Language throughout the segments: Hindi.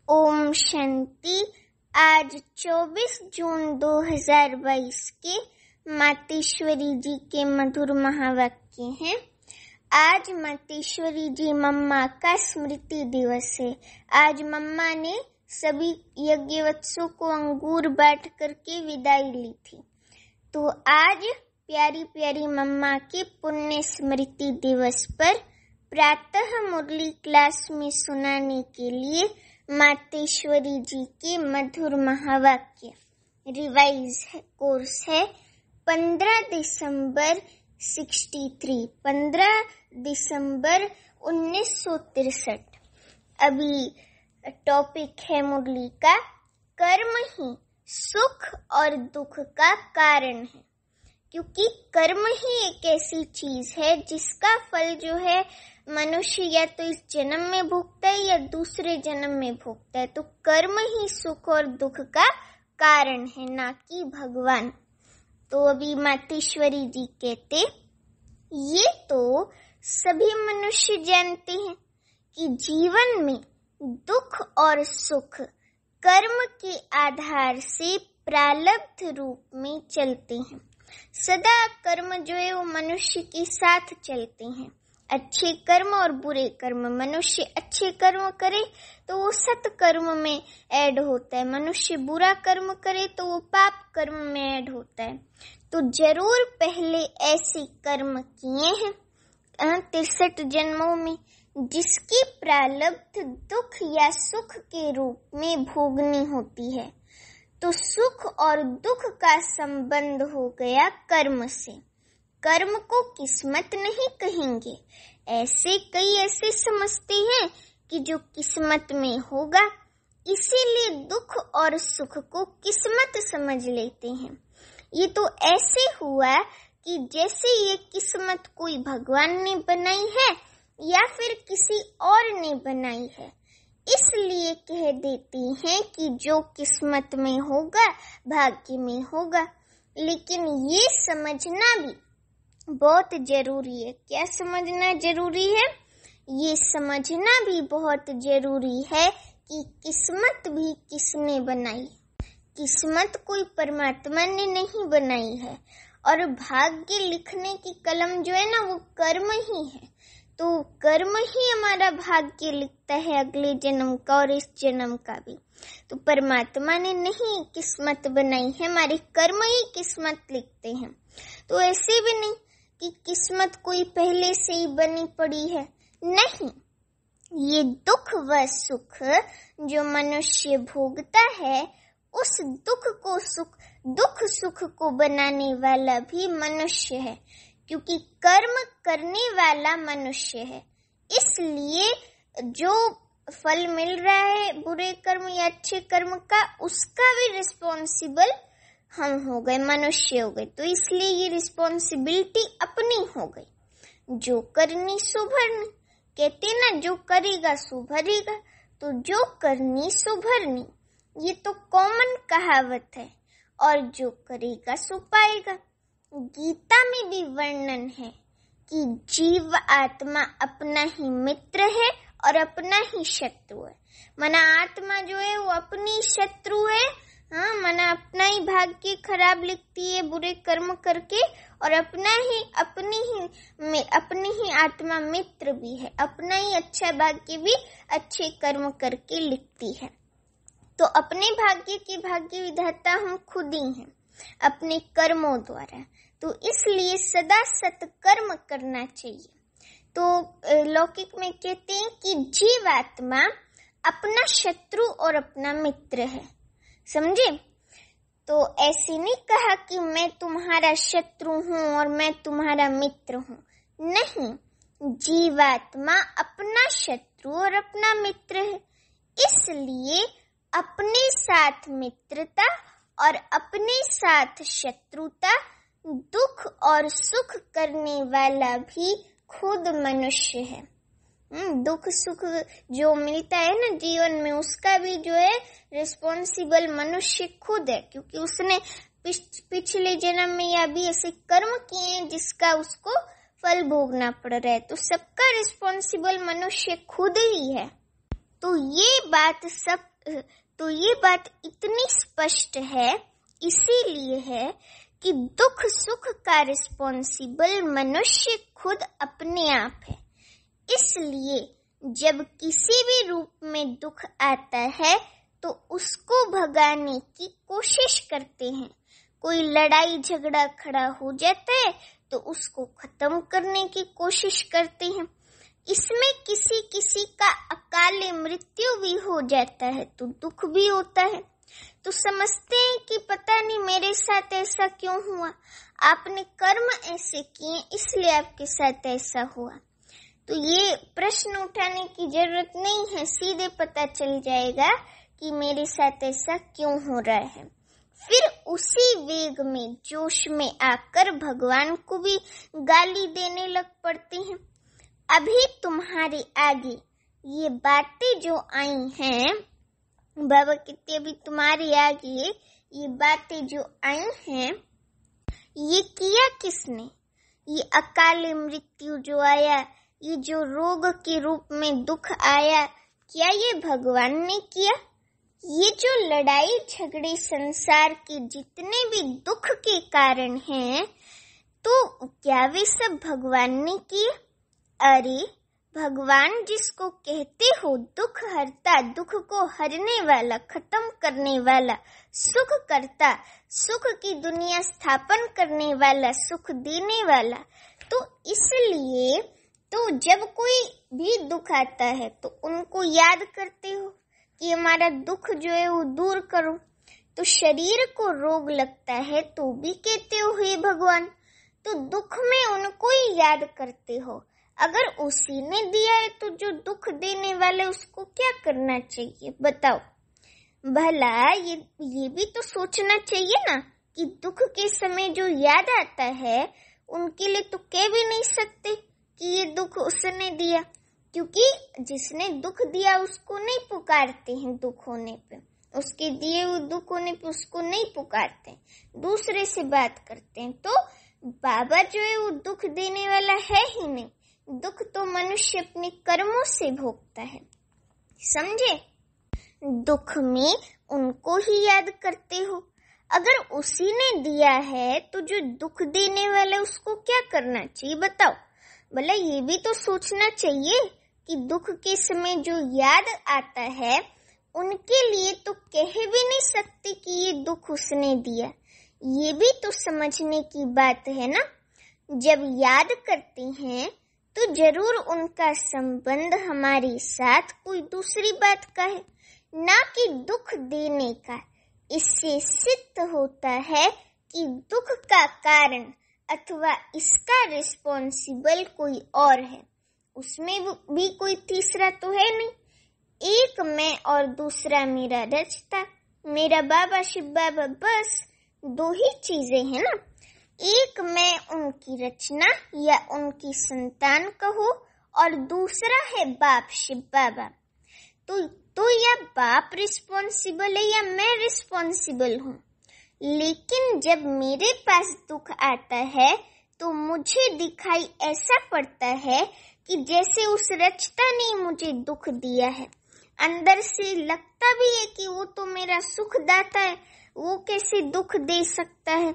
ओम शांति। आज 24 जून 2022 के मातेश्वरी जी के मधुर महावाक्य हैं। आज मातेश्वरी जी मम्मा का स्मृति दिवस है। आज मम्मा ने सभी यज्ञवत्सों को अंगूर बांट करके विदाई ली थी। तो आज प्यारी प्यारी मम्मा के पुण्य स्मृति दिवस पर प्रातः मुरली क्लास में सुनाने के लिए मातेश्वरी जी के मधुर महावाक्य रिवाइज कोर्स है 15 दिसंबर 1963। अभी टॉपिक है मुरली का कर्म ही सुख और दुख का कारण है, क्योंकि कर्म ही एक ऐसी चीज है जिसका फल जो है मनुष्य या तो इस जन्म में भोगता है या दूसरे जन्म में भोगता है। तो कर्म ही सुख और दुख का कारण है, ना कि भगवान। तो अभी मातेश्वरी जी कहते, ये तो सभी मनुष्य जानते हैं कि जीवन में दुख और सुख कर्म के आधार से प्रारब्ध रूप में चलते हैं। सदा कर्म जो है वो मनुष्य के साथ चलते हैं। अच्छे कर्म और बुरे कर्म, मनुष्य अच्छे कर्म करे तो वो सत्कर्म में ऐड होता है, मनुष्य बुरा कर्म करे तो वो पाप कर्म में ऐड होता है। तो जरूर पहले ऐसे कर्म किए हैं 63 जन्मों में जिसकी प्रारब्ध दुख या सुख के रूप में भोगनी होती है। तो सुख और दुख का संबंध हो गया कर्म से। कर्म को किस्मत नहीं कहेंगे। ऐसे समझते हैं कि जो किस्मत में होगा, इसीलिए दुख और सुख को किस्मत समझ लेते हैं। ये तो ऐसे हुआ कि जैसे ये किस्मत कोई भगवान ने बनाई है या फिर किसी और ने बनाई है, इसलिए कह देती हैं कि जो किस्मत में होगा भाग्य में होगा। लेकिन ये समझना भी बहुत जरूरी है। क्या समझना जरूरी है? ये समझना भी बहुत जरूरी है कि किस्मत भी किसने बनाई। किस्मत कोई परमात्मा ने नहीं बनाई है, और भाग्य लिखने की कलम जो है ना, वो कर्म ही है। तो कर्म ही हमारा भाग्य लिखता है, अगले जन्म का और इस जन्म का भी। तो परमात्मा ने नहीं किस्मत बनाई है, हमारे कर्म ही किस्मत लिखते हैं। तो ऐसे भी नहीं कि किस्मत कोई पहले से ही बनी पड़ी है, नहीं। ये दुख व सुख जो मनुष्य भोगता है, उस दुख सुख को बनाने वाला भी मनुष्य है, क्योंकि कर्म करने वाला मनुष्य है। इसलिए जो फल मिल रहा है बुरे कर्म या अच्छे कर्म का, उसका भी रिस्पॉन्सिबल हम हो गए, मनुष्य हो गए। तो इसलिए ये रिस्पॉन्सिबिलिटी अपनी हो गई। जो करनी सो भरनी, कहते ना, जो करेगा सो भरेगा। तो जो करनी सो भरनी, ये तो कॉमन कहावत है। और जो करेगा सो पाएगा। गीता में भी वर्णन है कि जीव आत्मा अपना ही मित्र है और अपना ही शत्रु है। मना आत्मा जो है वो अपनी शत्रु है। हाँ, मना अपना ही भाग्य खराब लिखती है बुरे कर्म करके, और अपनी ही आत्मा मित्र भी है, अपना ही अच्छा भाग्य भी अच्छे कर्म करके लिखती है। तो अपने भाग्य के भाग्य विधाता हम खुद ही हैं, अपने कर्मों द्वारा। तो इसलिए सदा सत्कर्म करना चाहिए। तो लौकिक में कहते हैं कि जीवात्मा अपना शत्रु और अपना मित्र है। समझे? तो ऐसे नहीं कहा कि मैं तुम्हारा शत्रु हूँ और मैं तुम्हारा मित्र हूँ। नहीं, जीवात्मा अपना शत्रु और अपना मित्र है। इसलिए अपने साथ मित्रता और अपने साथ शत्रुता, दुख और सुख करने वाला भी खुद मनुष्य है। दुख सुख जो मिलता है ना जीवन में, उसका भी जो है रिस्पॉन्सिबल मनुष्य खुद है, क्योंकि उसने पिछले जन्म में या भी ऐसे कर्म किए हैं जिसका उसको फल भोगना पड़ रहा है। तो सबका रिस्पॉन्सिबल मनुष्य खुद ही है। तो ये बात इतनी स्पष्ट है इसीलिए है कि दुख सुख का रिस्पॉन्सिबल मनुष्य खुद अपने आप है। इसलिए जब किसी भी रूप में दुख आता है तो उसको भगाने की कोशिश करते हैं। कोई लड़ाई झगड़ा खड़ा हो जाता है तो उसको खत्म करने की कोशिश करते हैं। इसमें किसी किसी का अकाले मृत्यु भी हो जाता है तो दुख भी होता है। तो समझते हैं कि पता नहीं मेरे साथ ऐसा क्यों हुआ, आपने कर्म ऐसे किए इसलिए आपके साथ ऐसा हुआ। तो ये प्रश्न उठाने की जरूरत नहीं है, सीधे पता चल जाएगा कि मेरे साथ ऐसा क्यों हो रहा है। फिर उसी वेग में जोश में आकर भगवान को भी गाली देने लग पड़ते हैं। अभी तुम्हारे आगे ये बातें जो आई हैं, बाबा कहते अभी तुम्हारे आगे ये बातें जो आई हैं, ये किया किसने? ये अकाल मृत्यु जो आया, ये जो रोग के रूप में दुख आया, क्या ये भगवान ने किया? ये जो लड़ाई झगड़े संसार के जितने भी दुख के कारण हैं, तो क्या वे सब भगवान ने किए? अरे भगवान जिसको कहते हो दुख हरता, दुख को हरने वाला, खत्म करने वाला, सुख करता, सुख की दुनिया स्थापन करने वाला, सुख देने वाला, तो इसलिए तो जब कोई भी दुख आता है तो उनको याद करते हो कि हमारा दुख जो है वो दूर करो। तो शरीर को रोग लगता है तो भी कहते हो हे भगवान, तो दुख में उनको ही याद करते हो। अगर उसी ने दिया है तो जो दुख देने वाले उसको क्या करना चाहिए बताओ? भला ये भी तो सोचना चाहिए ना कि दुख के समय जो याद आता है उनके लिए तो कह भी नहीं सकते कि ये दुख उसने दिया, क्योंकि जिसने दुख दिया उसको नहीं पुकारते हैं दुख होने पे, उसके दिए हुए दुख होने पे उसको नहीं पुकारते, दूसरे से बात करते हैं। तो बाबा जो है वो दुख देने वाला है ही नहीं, दुख तो मनुष्य अपने कर्मों से भोगता है, समझे? दुख में उनको ही याद करते हो। अगर उसी ने दिया है तो जो दुख देने वाला उसको क्या करना चाहिए बताओ? भला ये भी तो सोचना चाहिए कि दुख के समय जो याद आता है उनके लिए तो कह भी नहीं सकते कि ये दुख उसने दिया। ये भी तो समझने की बात है ना। जब याद करते हैं तो जरूर उनका संबंध हमारे साथ कोई दूसरी बात का है, ना कि दुख देने का। इससे सिद्ध होता है कि दुख का कारण अथवा इसका रिस्पॉन्सिबल कोई और है, उसमें भी कोई तीसरा तो है नहीं। एक मैं और दूसरा मेरा रचता, मेरा बाबा शिव बाबा, बस दो ही चीजें हैं ना। एक मैं उनकी रचना या उनकी संतान कहो, और दूसरा है बाप शिव बाबा। तो या बाप रिस्पॉन्सिबल है या मैं रिस्पॉन्सिबल हूँ। लेकिन जब मेरे पास दुख आता है तो मुझे दिखाई ऐसा पड़ता है कि जैसे उस रचता ने मुझे दुख दिया है। अंदर से लगता भी है कि वो तो मेरा सुख दाता है, वो कैसे दुख दे सकता है।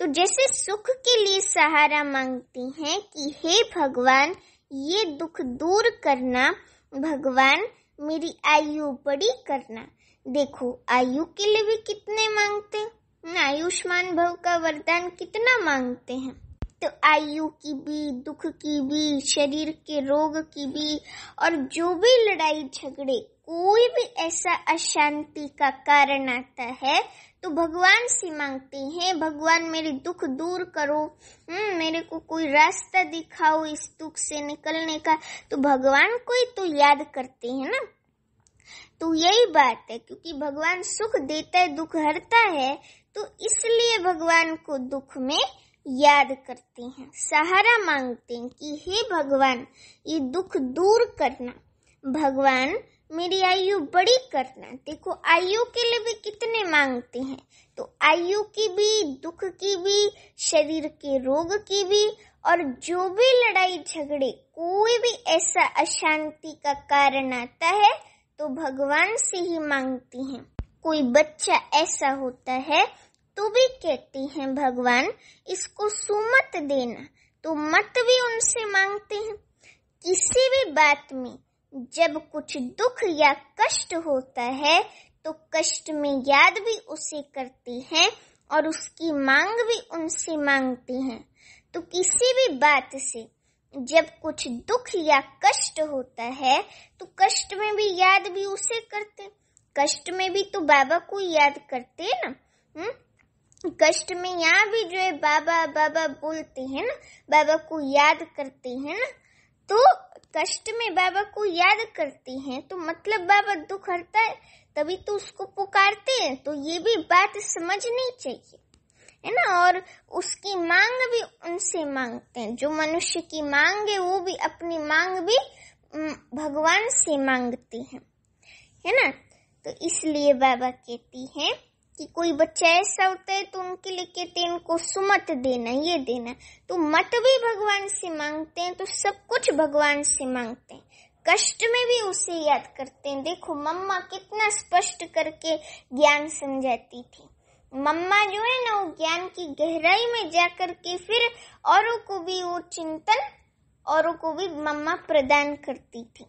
तो जैसे सुख के लिए सहारा मांगते हैं कि हे भगवान ये दुख दूर करना, भगवान मेरी आयु बड़ी करना। देखो आयु के लिए भी कितने मांगते हैं, आयुष्मान भव का वरदान कितना मांगते हैं। तो आयु की भी, दुख की भी, शरीर के रोग की भी, और जो भी लड़ाई झगड़े, कोई भी ऐसा अशांति का कारण आता है तो भगवान से मांगते हैं, भगवान मेरे दुख दूर करो, मेरे को कोई रास्ता दिखाओ इस दुख से निकलने का। तो भगवान को ही तो याद करते हैं ना। तो यही बात है, क्योंकि भगवान सुख देता है, दुख हरता है, तो इसलिए भगवान को दुख में याद करते हैं, सहारा मांगते हैं कि हे भगवान ये दुख दूर करना, भगवान मेरी आयु बड़ी करना। देखो आयु के लिए भी कितने मांगते हैं, तो आयु की भी, दुख की भी, शरीर के रोग की भी, और जो भी लड़ाई झगड़े, कोई भी ऐसा अशांति का कारण आता है तो भगवान से ही मांगती हैं। कोई बच्चा ऐसा होता है तो भी कहती हैं भगवान इसको सुमत देना, तो मत भी उनसे मांगते हैं। किसी भी बात में जब कुछ दुख या कष्ट होता है तो कष्ट में याद भी उसे करते हैं और उसकी मांग भी उनसे मांगते हैं। तो किसी भी बात से जब कुछ दुख या कष्ट होता है तो कष्ट में भी याद भी उसे करते, कष्ट में भी तो बाबा को याद करते हैं ना। कष्ट में यहाँ भी जो है बाबा बाबा बोलते हैं ना, बाबा को याद करते हैं ना। तो कष्ट में बाबा को याद करते हैं तो मतलब बाबा दुख हरता है, तभी तो उसको पुकारते हैं। तो ये भी बात समझनी चाहिए, है ना। और उसकी मांग भी उनसे मांगते हैं। जो मनुष्य की मांग है वो भी अपनी मांग भी भगवान से मांगते हैं, है ना। तो इसलिए बाबा कहती हैं कि कोई बच्चा ऐसा होता है तो उनके लिए कहते हैं इनको सुमत देना, ये देना। तो मत भी भगवान से मांगते हैं, तो सब कुछ भगवान से मांगते हैं। कष्ट में भी उसे याद करते हैं। देखो मम्मा कितना स्पष्ट करके ज्ञान समझाती थी। मम्मा जो है ना वो ज्ञान की गहराई में जाकर के फिर औरों को भी वो चिंतन औरों को भी मम्मा प्रदान करती थी।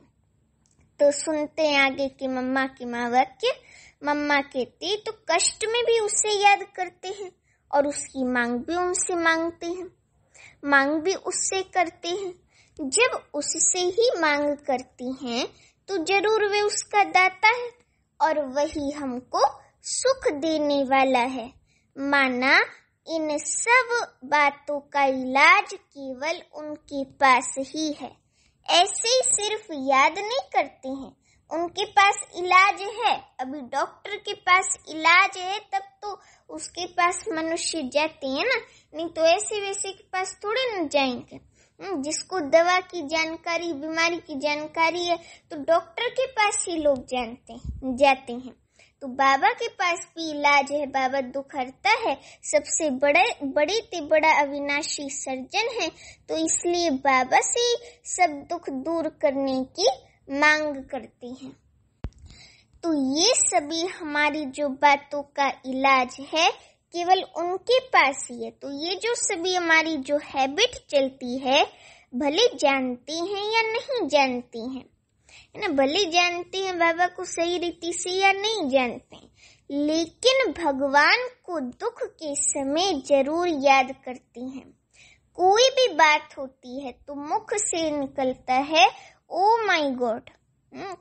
तो सुनते हैं आगे की मम्मा की महावाक्य। मम्मा कहती तो कष्ट में भी उसे याद करते हैं और उसकी मांग भी उनसे मांगते हैं, मांग भी उससे करते हैं। जब उससे ही मांग करती हैं तो जरूर वे उसका दाता है और वही हमको सुख देने वाला है। माना इन सब बातों का इलाज केवल उनके पास ही है। ऐसे ही सिर्फ याद नहीं करते हैं, उनके पास इलाज है। अभी डॉक्टर के पास इलाज है तब तो उसके पास मनुष्य जाते हैं ना, नहीं तो ऐसे वैसे के पास थोड़े न जाएंगे। जिसको दवा की जानकारी, बीमारी की जानकारी है तो डॉक्टर के पास ही लोग जाते हैं। तो बाबा के पास भी इलाज है। बाबा दुख हरता है, सबसे बड़े से बड़ा अविनाशी सर्जन है। तो इसलिए बाबा से सब दुख दूर करने की मांग करती हैं। तो ये सभी हमारी जो बातों का इलाज है केवल उनके पास ही है। तो ये जो सभी हमारी जो हैबिट चलती है, भले जानती हैं या नहीं जानती हैं, है ना, भले जानते हैं बाबा को सही रीति से या नहीं जानते, लेकिन भगवान को दुख के समय जरूर याद करती हैं। कोई भी बात होती है तो मुख से निकलता है ओ माय गॉड।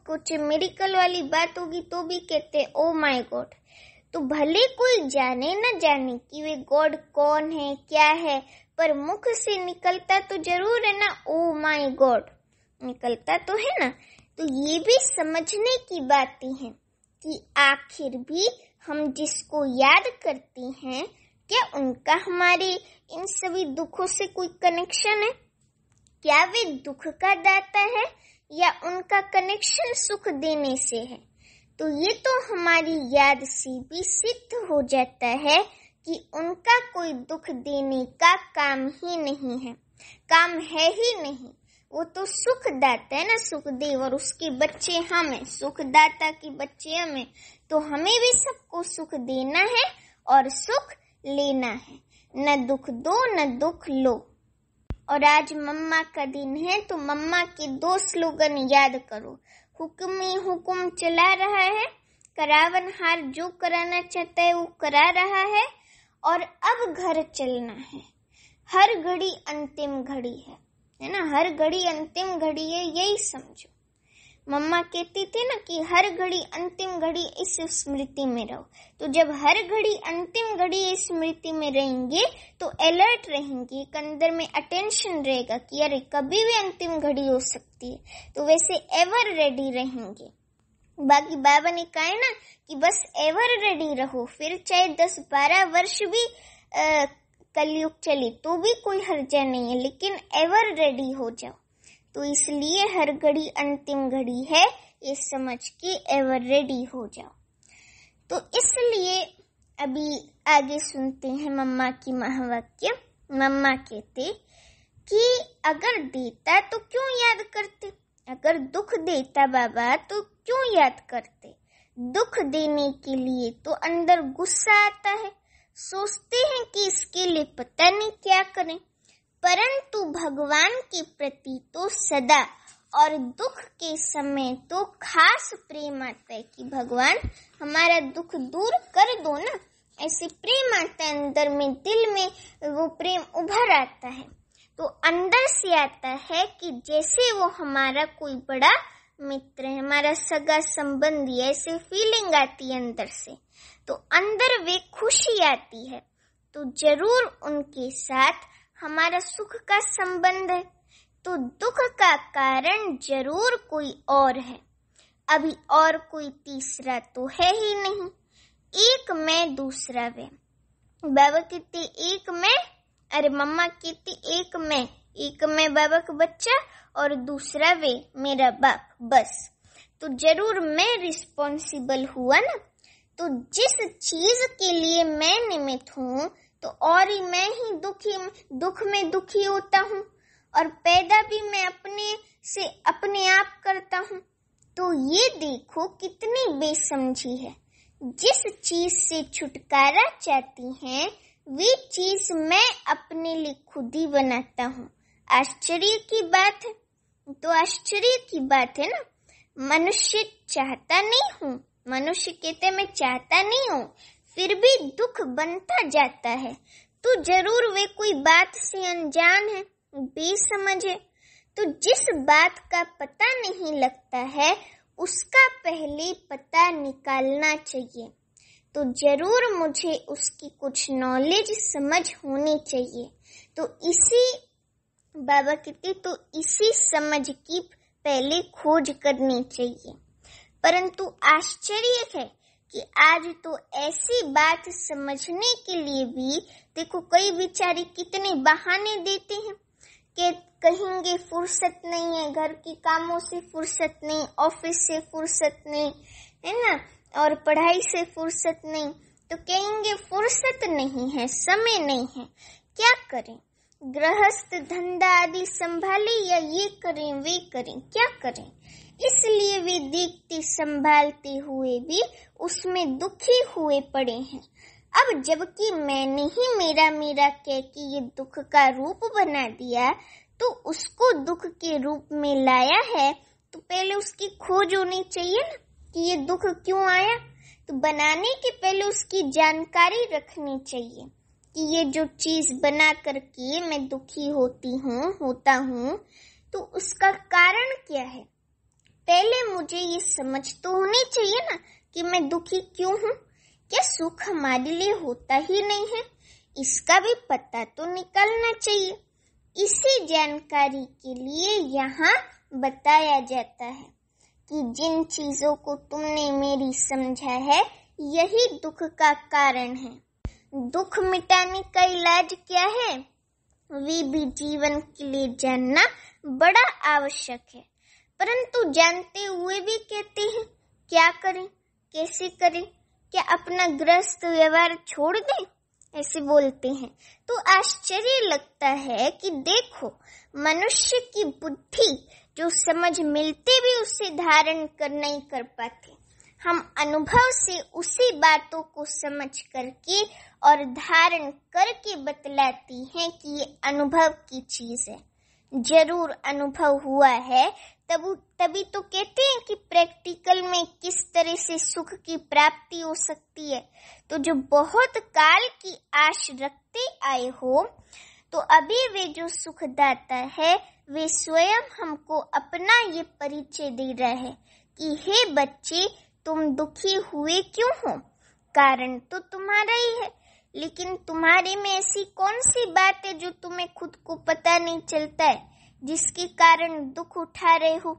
कुछ मेडिकल वाली बात होगी तो भी कहते ओ माय गॉड। तो भले कोई जाने न जाने कि वे गॉड कौन है क्या है, पर मुख से निकलता तो जरूर है ना, ओ माय गॉड निकलता तो है ना। तो ये भी समझने की बातें हैं कि आखिर भी हम जिसको याद करते हैं क्या उनका हमारे इन सभी दुखों से कोई कनेक्शन है? क्या वे दुख का दाता है या उनका कनेक्शन सुख देने से है? तो ये तो हमारी याद से भी सिद्ध हो जाता है कि उनका कोई दुख देने का काम ही नहीं है, काम है ही नहीं। वो तो सुखदाता है ना, सुखदेव, और उसके बच्चे हम हैं, सुखदाता के बच्चे हम हैं। तो हमें भी सबको सुख देना है और सुख लेना है। न दुख दो न दुख लो। और आज मम्मा का दिन है तो मम्मा के 2 स्लोगन याद करो। हुक्म ही हुक्म चला रहा है, करावनहार जो कराना चाहता है वो करा रहा है, और अब घर चलना है। हर घड़ी अंतिम घड़ी है ना, हर घड़ी अंतिम घड़ी है, यही समझो। मम्मा कहती थी ना कि हर घड़ी अंतिम घड़ी इस स्मृति में रहो। तो जब हर घड़ी अंतिम घड़ी इस स्मृति में रहेंगे तो अलर्ट रहेंगे, एक अंदर में अटेंशन रहेगा कि अरे कभी भी अंतिम घड़ी हो सकती है, तो वैसे एवर रेडी रहेंगे। बाकी बाबा ने कहा है ना कि बस एवर रेडी रहो, फिर चाहे 10-12 वर्ष भी कलयुग चले तो भी कोई हर्जा नहीं है, लेकिन एवर रेडी हो जाओ। तो इसलिए हर घड़ी अंतिम घड़ी है, ये समझ के एवर रेडी हो जाओ। तो इसलिए अभी आगे सुनते हैं मम्मा की महावाक्य। मम्मा कहते कि अगर देता तो क्यों याद करते, अगर दुख देता बाबा तो क्यों याद करते? दुख देने के लिए तो अंदर गुस्सा आता है, सोचते हैं कि इसके लिए पता नहीं क्या करें। परंतु भगवान के प्रति तो सदा और दुख के समय तो खास प्रेम आता है कि भगवान हमारा दुख दूर कर दो ना। ऐसे प्रेम आता है अंदर में, दिल में वो प्रेम उभर आता है। तो अंदर से आता है कि जैसे वो हमारा कोई बड़ा मित्र है, हमारा सगा संबंधी, ऐसे फीलिंग आती है अंदर से। तो अंदर वे खुशी आती है, तो जरूर उनके साथ हमारा सुख का संबंध है। तो दुख का कारण जरूर कोई और है, अभी और कोई तीसरा तो है ही नहीं। एक मैं दूसरा वे। बाबा कहते एक मैं, अरे मम्मा कहती एक मैं बाबा का बच्चा और दूसरा वे मेरा बाप, बस। तो जरूर मैं रिस्पॉन्सिबल हुआ ना। तो जिस चीज के लिए मैं निमित्त हूँ तो और ही मैं ही दुख में दुखी होता हूँ, और पैदा भी मैं अपने आप करता हूँ। तो ये देखो कितनी बेसमझी है। जिस चीज से छुटकारा चाहती हैं वे चीज मैं अपने लिए खुद ही बनाता हूँ। आश्चर्य की बात है। तो आश्चर्य की बात है ना। मनुष्य चाहता नहीं हूँ, मनुष्य कहते मैं चाहता नहीं हूँ, फिर भी दुख बनता जाता है। तो जरूर वे कोई बात से अनजान है, बेसमझ है। तो जिस बात का पता नहीं लगता है उसका पहले पता निकालना चाहिए। तो जरूर मुझे उसकी कुछ नॉलेज समझ होनी चाहिए। तो इसी बाबा कहते तो इसी समझ की पहले खोज करनी चाहिए। परंतु आश्चर्य है कि आज तो ऐसी बात समझने के लिए भी देखो कई बेचारे कितने बहाने देते हैं कि कहेंगे फुर्सत नहीं है, घर के कामों से फुर्सत नहीं, ऑफिस से फुर्सत नहीं, है ना, और पढ़ाई से फुर्सत नहीं। तो कहेंगे फुर्सत नहीं है, समय नहीं है, क्या करें? गृहस्थ धंधा आदि संभाले या ये करें वे करें, क्या करें? इसलिए वे देखते संभालते हुए भी उसमें दुखी हुए पड़े हैं। अब जबकि मैंने ही मेरा कह के ये दुख का रूप बना दिया, तो उसको दुख के रूप में लाया है, तो पहले उसकी खोज होनी चाहिए ना कि ये दुख क्यों आया। तो बनाने के पहले उसकी जानकारी रखनी चाहिए कि ये जो चीज बना करके मैं दुखी होता हूँ, तो उसका कारण क्या है। पहले मुझे ये समझ तो होनी चाहिए ना कि मैं दुखी क्यों हूँ। क्या सुख हमारे लिए होता ही नहीं है, इसका भी पता तो निकलना चाहिए। इसी जानकारी के लिए यहाँ बताया जाता है कि जिन चीजों को तुमने मेरी समझा है यही दुख का कारण है। दुख मिटाने का इलाज क्या है, वे भी जीवन के लिए जानना बड़ा आवश्यक है। परंतु जानते हुए भी कहते हैं क्या करें, कैसे करें, क्या अपना गृहस्थ व्यवहार छोड़ दें, ऐसे बोलते हैं। तो आश्चर्य लगता है कि देखो मनुष्य की बुद्धि जो समझ मिलते भी उसे धारण कर नहीं कर पाते। हम अनुभव से उसी बातों को समझ करके और धारण करके बतलाती हैं कि ये अनुभव की चीज है। जरूर अनुभव हुआ है तभी तो कहते हैं कि प्रैक्टिकल में किस तरह से सुख की प्राप्ति हो सकती है। तो जो बहुत काल की आश रखते आए हो, तो अभी वे जो सुखदाता है वे स्वयं हमको अपना ये परिचय दे रहा है कि हे बच्चे तुम दुखी हुए क्यों हो, कारण तो तुम्हारा ही है, लेकिन तुम्हारे में ऐसी कौन सी बात है जो तुम्हें खुद को पता नहीं चलता है, जिसके कारण दुख उठा रहे हो।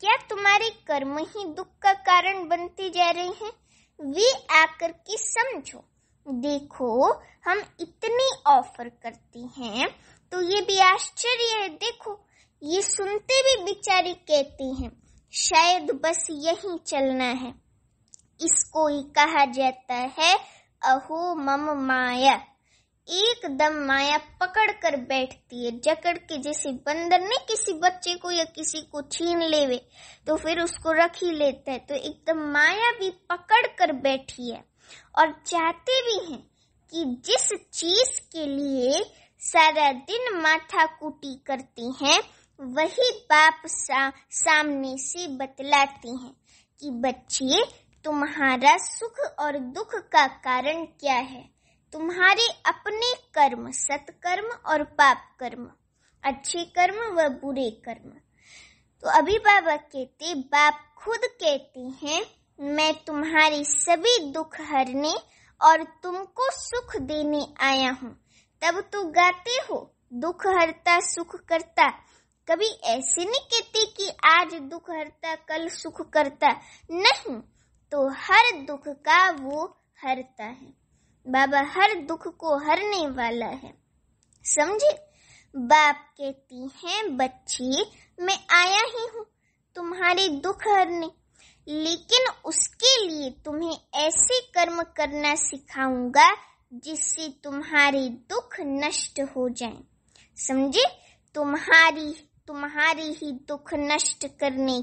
क्या तुम्हारे कर्म ही दुख का कारण बनते जा रहे हैं? वे आकर के समझो। देखो हम इतनी ऑफर करती हैं तो ये भी आश्चर्य है। देखो ये सुनते भी बेचारे कहते हैं शायद बस यही चलना है। इसको ही कहा जाता है अहो मम माया, एकदम माया पकड़ कर बैठती है, जकड़ के, जैसे बंदर ने किसी बच्चे को या किसी को छीन लेवे तो फिर उसको रख ही लेता है। तो एकदम माया भी पकड़ कर बैठी है और चाहते भी हैं कि जिस चीज के लिए सारा दिन माथा कुटी करती हैं वही बाप सामने से बतलाती हैं कि बच्चे, तुम्हारा सुख और दुख का कारण क्या है? तुम्हारे अपने कर्म, सत्कर्म और पाप कर्म, अच्छे कर्म व बुरे कर्म। तो अभी बाबा कहते, बाप खुद कहते हैं, मैं तुम्हारी सभी दुख हरने और तुमको सुख देने आया हूँ। तब तो गाते हो, दुख हरता सुख करता। कभी ऐसे नहीं कहते कि आज दुख हरता कल सुख करता, नहीं, तो हर दुख का वो हरता है। बाबा हर दुख को हरने वाला है, समझे? बाप कहती हैं, बच्चे, मैं आया ही हूँ तुम्हारे दुख हरने, लेकिन उसके लिए तुम्हें ऐसे कर्म करना सिखाऊंगा जिससे तुम्हारे दुख नष्ट हो जाएं। समझे? तुम्हारी ही दुख नष्ट करने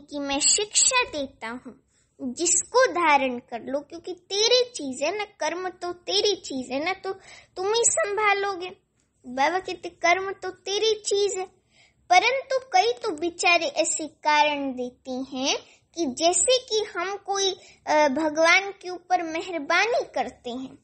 की मैं शिक्षा देता हूँ, जिसको धारण कर लो, क्योंकि तेरी चीज है ना, कर्म तो तेरी चीज है ना, तो तुम ही संभालोगे। बाबा कहते कर्म तो तेरी चीज है, परंतु कई तो बेचारे ऐसे कारण देते हैं कि जैसे कि हम कोई भगवान के ऊपर मेहरबानी करते हैं।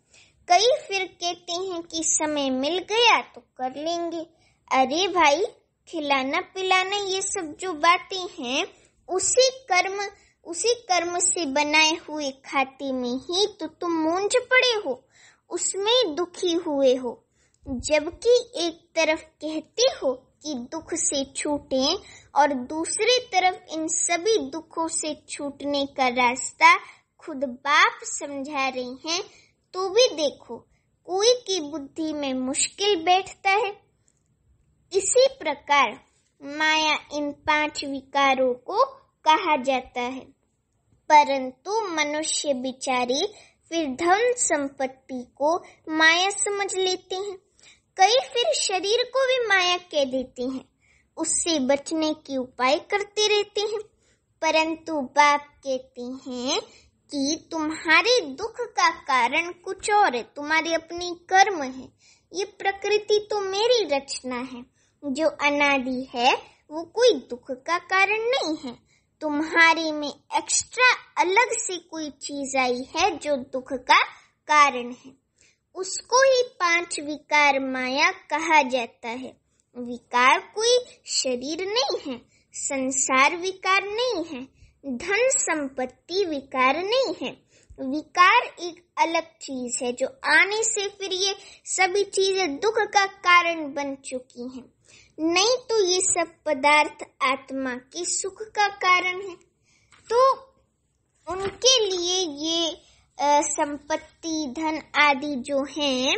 कई फिर कहते हैं कि समय मिल गया तो कर लेंगे। अरे भाई, खिलाना पिलाना ये सब जो बातें हैं, उसी कर्म से बनाए हुए खाते में ही तो तुम मूंझ पड़े हो, उसमें दुखी हुए हो। जबकि एक तरफ कहते हो कि दुख से छूटें और दूसरी तरफ इन सभी दुखों से छूटने का रास्ता खुद बाप समझा रही हैं, तो भी देखो कोई की बुद्धि में मुश्किल बैठता है। इसी प्रकार माया इन 5 विकारों को कहा जाता है, परंतु मनुष्य बेचारे फिर धन संपत्ति को माया समझ लेते हैं। कई फिर शरीर को भी माया कह देते हैं, उससे बचने के उपाय करते रहते हैं। परंतु बाप कहते हैं कि तुम्हारे दुख का कारण कुछ और है, तुम्हारे अपनी कर्म है। ये प्रकृति तो मेरी रचना है, जो अनादि है वो कोई दुख का कारण नहीं है। तुम्हारे में एक्स्ट्रा अलग से कोई चीज आई है जो दुख का कारण है, उसको ही 5 विकार माया कहा जाता है। विकार कोई शरीर नहीं है, संसार विकार नहीं है, धन संपत्ति विकार नहीं है। विकार एक अलग चीज है जो आने से फिर ये सभी चीजें दुख का कारण बन चुकी हैं। नहीं तो ये सब पदार्थ आत्मा के सुख का कारण है, तो उनके लिए ये संपत्ति धन आदि जो हैं,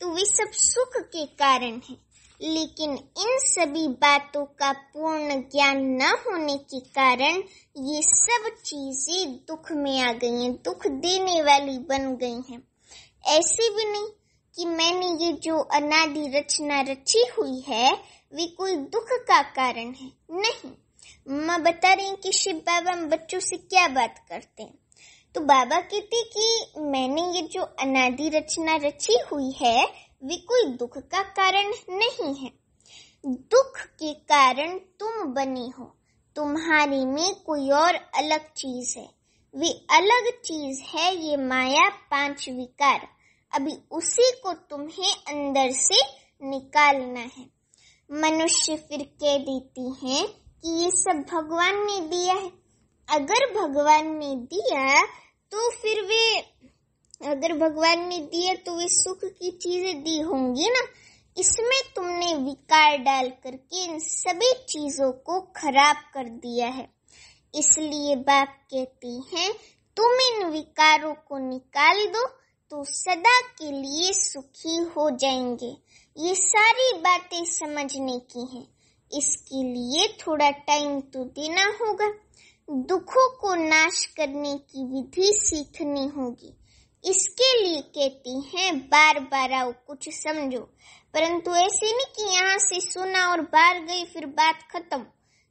तो वे सब सुख के कारण हैं। लेकिन इन सभी बातों का पूर्ण ज्ञान न होने के कारण ये सब चीजें दुख में आ गई हैं, दुख देने वाली बन गई हैं। ऐसे भी नहीं कि मैंने ये जो अनादि रचना रची हुई है वे कोई दुख का कारण है, नहीं। माँ बता रही हैं कि शिव बाबा बच्चों से क्या बात करते हैं, तो बाबा कहते कि मैंने ये जो अनादि रचना रची हुई है वे कोई दुख का कारण नहीं है। दुख के कारण तुम बने हो, तुम्हारे में कोई और अलग चीज है, वे अलग चीज है ये माया 5 विकार। अभी उसी को तुम्हें अंदर से निकालना है। मनुष्य फिर कह देती हैं कि ये सब भगवान ने दिया है। अगर भगवान ने दिया तो फिर वे सुख की चीजें दी होंगी ना। इसमें तुमने विकार डाल करके इन सभी चीजों को खराब कर दिया है। इसलिए बाप कहती हैं तुम इन विकारों को निकाल दो तो सदा के लिए सुखी हो जाएंगे। ये सारी बातें समझने की हैं, इसके लिए थोड़ा टाइम तो देना होगा। दुखों को नाश करने की विधि सीखनी होगी। इसके लिए कहती हैं बार बार आओ कुछ समझो। परंतु ऐसे नहीं कि यहाँ से सुना और बाहर गई फिर बात खत्म।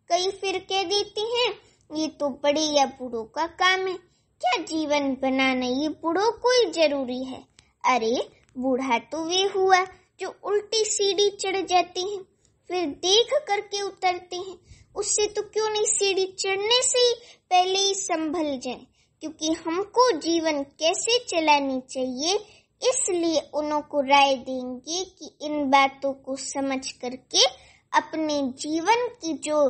कई फिर कह देती हैं ये तो बड़े या बूढ़ों का काम है, क्या जीवन बनाना ये बूढ़ों को ही जरूरी है। अरे बूढ़ा तो वे हुआ जो उल्टी सीढ़ी चढ़ जाती हैं फिर देख करके उतरते हैं। उससे तो क्यों नहीं सीढ़ी चढ़ने से ही पहले ही संभल जाए, क्योंकि हमको जीवन कैसे चलानी चाहिए इसलिए उन्हों को राय देंगे कि इन बातों को समझ करके अपने जीवन की जो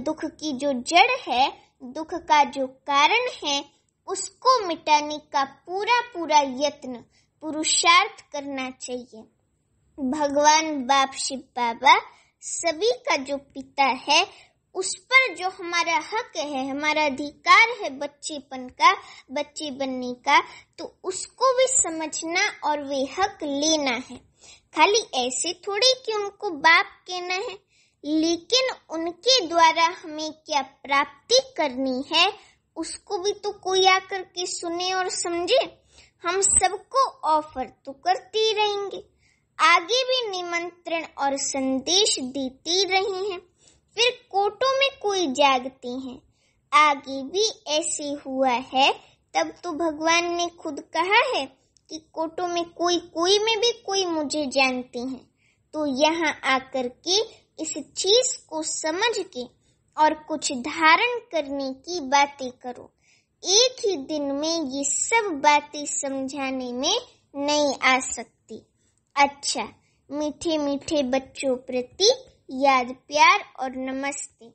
दुख की जो जड़ है, दुख का जो कारण है, उसको मिटाने का पूरा यत्न पुरुषार्थ करना चाहिए। भगवान बाप शिव बाबा सभी का जो पिता है उस पर जो हमारा हक है, हमारा अधिकार है बच्चेपन का, बच्चे बनने का, तो उसको भी समझना और वे हक लेना है। खाली ऐसे थोड़ी कि उनको बाप कहना है, लेकिन उनके द्वारा हमें क्या प्राप्ति करनी है उसको भी तो कोई आकर के सुने और समझे। हम सबको ऑफर तो करते ही रहेंगे, आगे भी निमंत्रण और संदेश देती रही हैं, फिर कोटों में कोई जागते हैं। आगे भी ऐसे हुआ है, तब तो भगवान ने खुद कहा है कि कोटों में कोई में भी कोई मुझे जानते हैं। तो यहाँ आकर के इस चीज को समझ के और कुछ धारण करने की बातें करो। एक ही दिन में ये सब बातें समझाने में नहीं आ सकती। अच्छा, मीठे मीठे बच्चों प्रति याद प्यार और नमस्ते।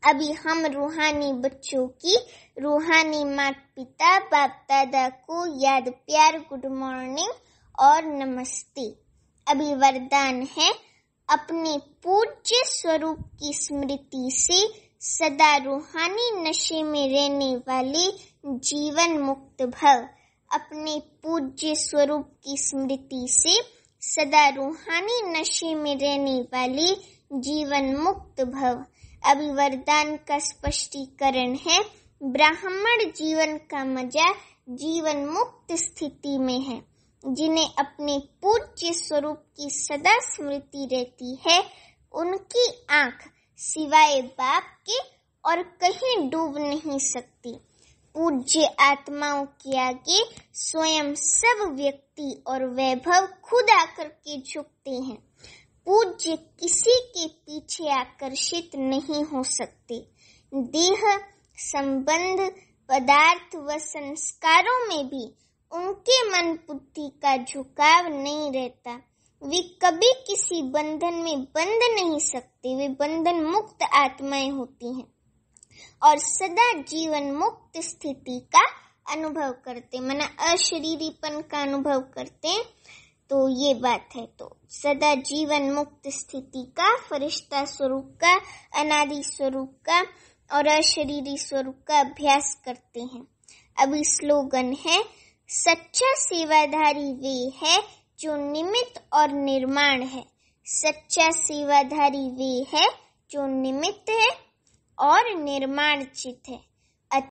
अभी हम रूहानी बच्चों की रूहानी माता पिता बाप दादा को याद प्यार गुड मॉर्निंग और नमस्ते। अभी वरदान है अपने पूज्य स्वरूप की स्मृति से सदा रूहानी नशे में रहने वाले जीवन मुक्त भव। अपने पूज्य स्वरूप की स्मृति से सदा रूहानी नशे में रहने वाले जीवन मुक्त भव। अभी वरदान का स्पष्टीकरण है ब्राह्मण जीवन का मजा जीवन मुक्त स्थिति में है। जिन्हें अपने पूज्य स्वरूप की सदा स्मृति रहती है उनकी आंख सिवाय बाप के और कहीं डूब नहीं सकती। पूज्य आत्माओं के आगे स्वयं सब व्यक्ति और वैभव खुद आकर के झुकते हैं। पूज्य किसी के पीछे आकर्षित नहीं हो सकते। देह संबंध पदार्थ व संस्कारों में भी उनके मन बुद्धि का झुकाव नहीं रहता। वे कभी किसी बंधन में बंध नहीं सकते। वे बंधन मुक्त आत्माएं होती हैं और सदा जीवन मुक्त स्थिति का अनुभव करते, माना अशरीरीपन का अनुभव करते हैं। तो ये बात है। तो सदा जीवन मुक्त स्थिति का, फरिश्ता स्वरूप का, अनादि स्वरूप का और अशरीरी स्वरूप का अभ्यास करते हैं। अभी स्लोगन है सच्चा सेवाधारी वे है जो निमित्त और निर्माण है। सच्चा सेवाधारी वे है जो निमित्त है और निर्माण चित है।